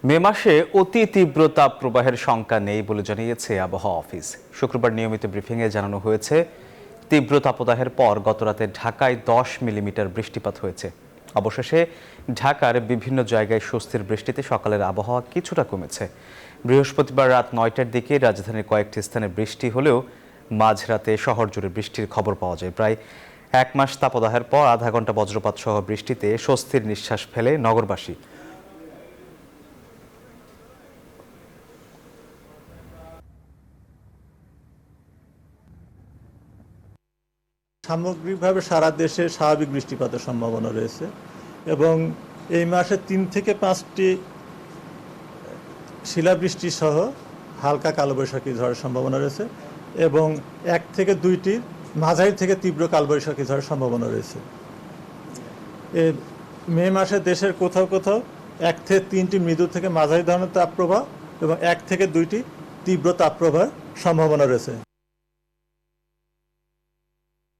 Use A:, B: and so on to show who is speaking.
A: মে মাসে অতি তীব্র তাপপ্রবাহের শঙ্কা নেই বলে জানিয়েছে আবহাওয়া অফিস। শুক্রবার নিয়মিত ব্রিফিংয়ে জানানো হয়েছে, তীব্র তাপদাহের পর গতরাতে ঢাকায় 10 মিলিমিটার বৃষ্টিপাত হয়েছে। অবশেষে ঢাকার বিভিন্ন জায়গায় স্বস্তির বৃষ্টিতে সকালের আবহাওয়া কিছুটা কমেছে। বৃহস্পতিবার রাত 9টার দিকে রাজধানীর কয়েকটি স্থানে বৃষ্টি হলেও মাঝরাতে শহর জুড়ে বৃষ্টির খবর পাওয়া যায়। প্রায় 1 মাস তাপদাহের পর আধা ঘন্টা বজ্রপাত সহ বৃষ্টিতে স্বস্তির নিঃশ্বাস ফেলে নগরবাসী।
B: সামগ্রিকভাবে সারা দেশে স্বাভাবিক বৃষ্টিপাতের সম্ভাবনা রয়েছে এবং এই মাসে 3 থেকে 5টি শিলাবৃষ্টি সহ হালকা কালবৈশাখী ঝড়ের সম্ভাবনা রয়েছে এবং 1 থেকে 2টি মাঝারি থেকে তীব্র কালবৈশাখী ঝড়ের সম্ভাবনা রয়েছে। মে মাসে দেশের কোথাও কোথাও 1 থেকে 3টি মৃদু থেকে মাঝারি ধরনের তাপপ্রবাহ এবং 1 থেকে 2টি তীব্র তাপপ্রবাহের সম্ভাবনা রয়েছে।